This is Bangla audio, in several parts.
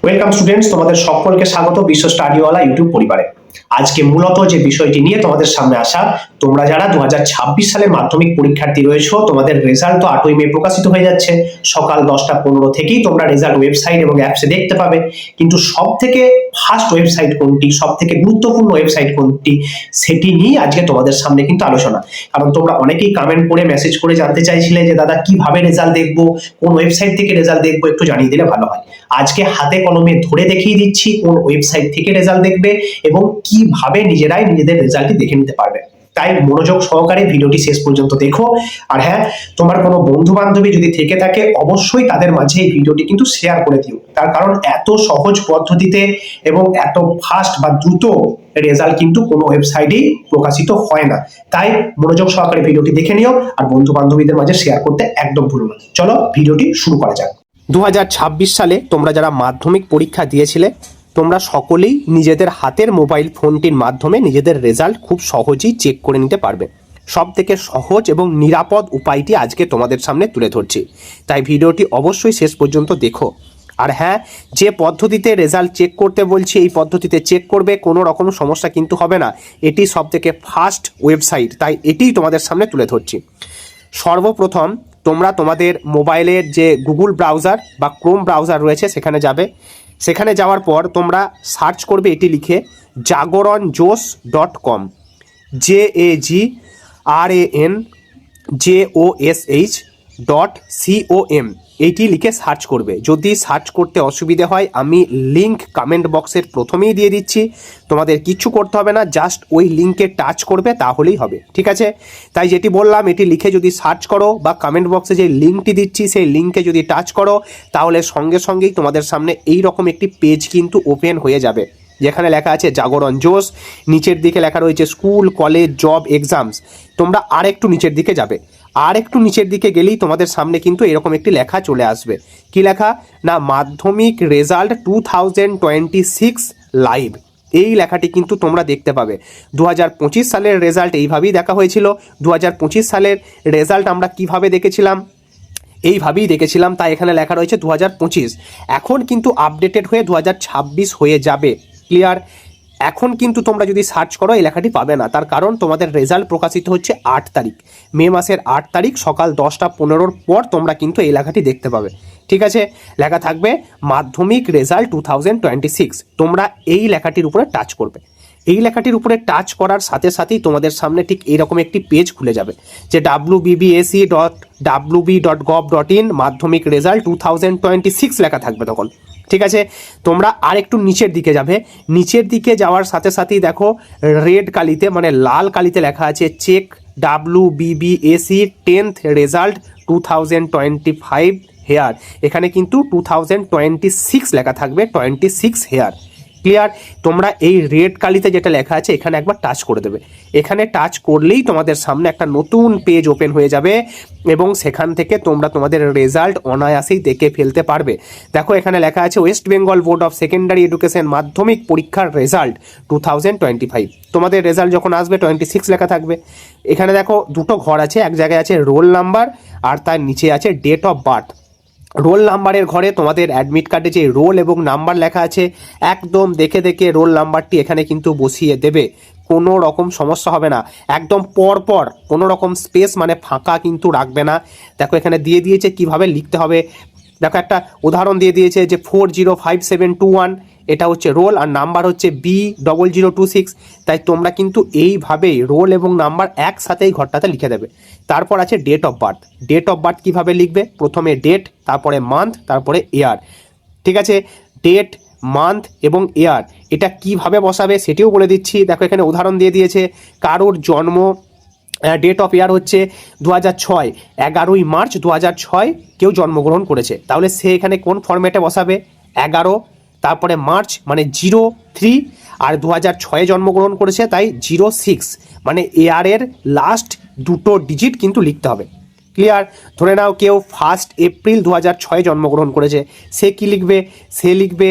ওয়েলকাম স্টুডেন্টস, তোমাদের সকলকে স্বাগত বিশ্ব স্টাডিওয়ালা ইউটিউব পরিবারে। আজকে মূলত যে বিষয়টি নিয়ে তোমাদের সামনে আসা, তোমরা যারা 2026 সালের মাধ্যমিক পরীক্ষার্থী রয়েছো, তোমাদের রেজাল্ট তো 8ই মে প্রকাশিত হয়ে যাচ্ছে। সকাল 10টা 15 থেকেই তোমরা রেজাল্ট ওয়েবসাইট এবং অ্যাপসে দেখতে পাবে। কিন্তু সব থেকে ফার্স্ট ওয়েবসাইট কোনটি, সব থেকে গুরুত্বপূর্ণ ওয়েবসাইট কোনটি, সেটি নিয়ে আজকে তোমাদের সামনে কিন্তু আলোচনা। কারণ তোমরা অনেকেই কমেন্ট করে মেসেজ করে জানতে চাইছিলে যে দাদা কিভাবে রেজাল্ট দেখবো, কোন ওয়েবসাইট থেকে রেজাল্ট দেখবো, একটু জানিয়ে দিলে ভালো হয়। আজকে হাতে কলমে ধরে দেখিয়ে দিচ্ছি কোন ওয়েবসাইট থেকে রেজাল্ট দেখবে এবং কিভাবে নিজেরাই নিজেদের রেজাল্টটি দেখে নিতে পারবে। তাই মনোযোগ সহকারে ভিডিওটি শেষ পর্যন্ত দেখো। আর হ্যাঁ, তোমার কোনো বন্ধু বান্ধবী যদি থেকে থাকে অবশ্যই তাদের মাঝে এই ভিডিওটি কিন্তু শেয়ার করে দিও। তার কারণ এত সহজ পদ্ধতিতে এবং এত ফাস্ট বা দ্রুত রেজাল্ট কিন্তু কোনো ওয়েবসাইটেই প্রকাশিত হয় না। তাই মনোযোগ সহকারে ভিডিওটি দেখে নিও আর বন্ধু বান্ধবীদের মাঝে শেয়ার করতে একদম ভুলো না। চলো ভিডিওটি শুরু করা যাক। 2026 সালে তোমরা যারা মাধ্যমিক পরীক্ষা দিয়েছিলে, তোমরা সকলেই নিজেদের হাতের মোবাইল ফোনটির মাধ্যমে নিজেদের রেজাল্ট খুব সহজেই চেক করে নিতে পারবে। সব থেকে সহজ এবং নিরাপদ উপায়টি আজকে তোমাদের সামনে তুলে ধরছি, তাই ভিডিওটি অবশ্যই শেষ পর্যন্ত দেখো। আর হ্যাঁ, যে পদ্ধতিতে রেজাল্ট চেক করতে বলছি এই পদ্ধতিতে চেক করবে, কোনো রকম সমস্যা কিন্তু হবে না। এটি সব থেকে ফাস্ট ওয়েবসাইট, তাই এটিই তোমাদের সামনে তুলে ধরছি। সর্বপ্রথম তোমরা তোমাদের মোবাইলের যে গুগল ব্রাউজার বা ক্রোম ব্রাউজার রয়েছে সেখানে যাবে। সেখানে যাওয়ার পর তোমরা সার্চ করবে এটি লিখে jagoranjosh.com, JAGRANJOSH.com, এইটি লিখে সার্চ করবে। যদি সার্চ করতে অসুবিধে হয় আমি লিঙ্ক কমেন্ট বক্সের প্রথমেই দিয়ে দিচ্ছি, তোমাদের কিচ্ছু করতে হবে না, জাস্ট ওই লিঙ্কে টাচ করবে তাহলেই হবে, ঠিক আছে? তাই যেটি বললাম এটি লিখে যদি সার্চ করো বা কমেন্ট বক্সে যে লিঙ্কটি দিচ্ছি সেই লিঙ্কে যদি টাচ করো, তাহলে সঙ্গে সঙ্গেই তোমাদের সামনে এই রকম একটি পেজ কিন্তু ওপেন হয়ে যাবে, যেখানে লেখা আছে জাগরণ জোশ। নিচের দিকে লেখা রয়েছে স্কুল, কলেজ, জব, এক্সামস। তোমরা আর একটু নিচের দিকে যাবে, আর একটু নিচের দিকে গেলেই তোমাদের সামনে কিন্তু এরকম একটি লেখা চলে আসবে। কি লেখা না, মাধ্যমিক রেজাল্ট 2026 লাইভ। এই লেখাটি কিন্তু তোমরা দেখতে পাবে। 2025 সালের রেজাল্ট এইভাবেই দেখা হয়েছিল। 2025 সালের রেজাল্ট আমরা কিভাবে দেখেছিলাম, এইভাবেই দেখেছিলাম, তাই এখানে লেখা রয়েছে 2025। এখন কিন্তু আপডেটেড হয়ে 2026 হয়ে যাবে। ক্লিয়ার? এখন কিন্তু তোমরা যদি সার্চ করো এই লেখাটি পাবে না, তার কারণ তোমাদের রেজাল্ট প্রকাশিত হচ্ছে 8 তারিখ, মে মাসের 8 তারিখ সকাল 10টা 15 পর তোমরা কিন্তু এই লেখাটি দেখতে পাবে, ঠিক আছে? লেখা থাকবে মাধ্যমিক রেজাল্ট 2026। তোমরা এই লেখাটির উপরে টাচ করবে। এই লেখাটির উপরে টাচ করার সাথে সাথেই তোমাদের সামনে ঠিক এইরকম একটি পেজ খুলে যাবে, যে wbbsc.wb.gov.in মাধ্যমিক রেজাল্ট 2026 লেখা থাকবে তখন, ঠিক আছে? তোমরা আর একটু নিচের দিকে যাবে। নিচের দিকে যাওয়ার সাথে সাথেই দেখো রেড কালিতে মানে লাল কালিতে লেখা আছে check WBBSc 10th result 2025 hair. এখানে কিন্তু 2026 লেখা থাকবে, 26 হেয়ার। ক্লিয়ার? তোমরা এই রেড কালিতে যেটা লেখা আছে এখানে একবার টাচ করে দেবে। এখানে টাচ করলেই তোমাদের সামনে একটা নতুন পেজ ওপেন হয়ে যাবে এবং সেখান থেকে তোমরা তোমাদের রেজাল্ট অনায়াসেই দেখে ফেলতে পারবে। দেখো এখানে লেখা আছে West Bengal board of secondary education মাধ্যমিক পরীক্ষার রেজাল্ট 2025। তোমাদের রেজাল্ট যখন আসবে 26 লেখা থাকবে। এখানে দেখো দুটো ঘর আছে, এক জায়গায় আছে রোল নাম্বার আর তার নিচে আছে ডেট অফ বার্থ। রোল নাম্বারের ঘরে তোমাদের অ্যাডমিট কার্ডে যে রোল এবং নাম্বার লেখা আছে একদম দেখে দেখে রোল নাম্বারটি এখানে কিন্তু বসিয়ে দেবে, কোনো রকম সমস্যা হবে না। একদম পরপর কোনো রকম স্পেস মানে ফাঁকা কিন্তু রাখবে না। দেখো এখানে দিয়ে দিয়েছে কিভাবে লিখতে হবে। দেখো একটা উদাহরণ দিয়ে দিয়েছে যে 405721, এটা হচ্ছে রোল আর নাম্বার হচ্ছে B0026। তাই তোমরা কিন্তু এইভাবেই রোল এবং নাম্বার একসাথেই ঘরটাতে লিখে দেবে। তারপর আছে date of birth. Date of birth কীভাবে লিখবে, প্রথমে ডেট, তারপরে মান্থ, তারপরে ইয়ার, ঠিক আছে? ডেট, মান্থ এবং ইয়ার এটা কিভাবে বসাবে সেটিও বলে দিচ্ছি। দেখো এখানে উদাহরণ দিয়ে দিয়েছে কারোর জন্ম ডেট অফ ইয়ার হচ্ছে 2006, 11ই মার্চ 2006 কেউ জন্মগ্রহণ করেছে, তাহলে সে এখানে কোন ফরম্যাটে বসাবে, 11, তারপরে মার্চ মানে 03, আর 2006 জন্মগ্রহণ করেছে তাই 06, মানে ইয়ারের লাস্ট দুটো ডিজিট কিন্তু লিখতে হবে। ক্লিয়ার? ধরে নাও কেউ 1 এপ্রিল 2006 জন্মগ্রহণ করেছে, সে কি লিখবে, সে লিখবে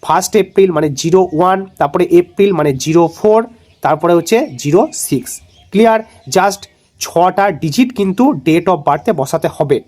1 এপ্রিল মানে 01, তারপরে এপ্রিল মানে 04, তারপরে হচ্ছে 06। ক্লিয়ার? জাস্ট 6টা ডিজিট কিন্তু ডেট অফ বার্থে বসাতে হবে।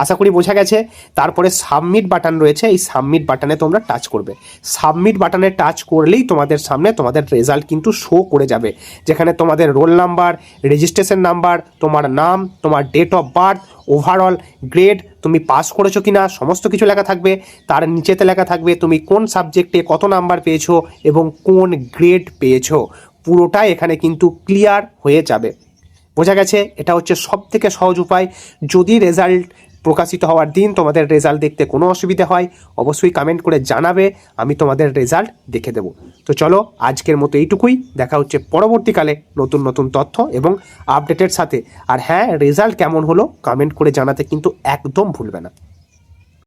আশা করি বোঝা গেছে। তারপরে সাবমিট বাটন রয়েছে, এই সাবমিট বাটনে তোমরা টাচ করবে। সাবমিট বাটনে টাচ করলেই তোমাদের সামনে তোমাদের রেজাল্ট কিন্তু শো করে যাবে, যেখানে তোমাদের রোল নাম্বার, রেজিস্ট্রেশন নাম্বার, তোমার নাম, তোমার date of birth, overall grade, তুমি পাস করেছো কিনা সমস্ত কিছু লেখা থাকবে। তার নিচেতে লেখা থাকবে তুমি কোন সাবজেক্টে কত নাম্বার পেয়েছো এবং কোন গ্রেড পেয়েছো, পুরোটাই এখানে কিন্তু ক্লিয়ার হয়ে যাবে। বোঝা গেছে? এটা হচ্ছে সব থেকে সহজ উপায়। যদি রেজাল্ট প্রকাশিত হওয়ার দিন তোমাদের রেজাল্ট দেখতে কোনো অসুবিধা হয়, অবশ্যই কমেন্ট করে জানাবে, আমি তোমাদের রেজাল্ট দেখে দেবো। তো চলো আজকের মতো এইটুকুই, দেখা হচ্ছে পরবর্তীকালে নতুন নতুন তথ্য এবং আপডেটের সাথে। আর হ্যাঁ, রেজাল্ট কেমন হলো কমেন্ট করে জানাতে কিন্তু একদম ভুলবে না।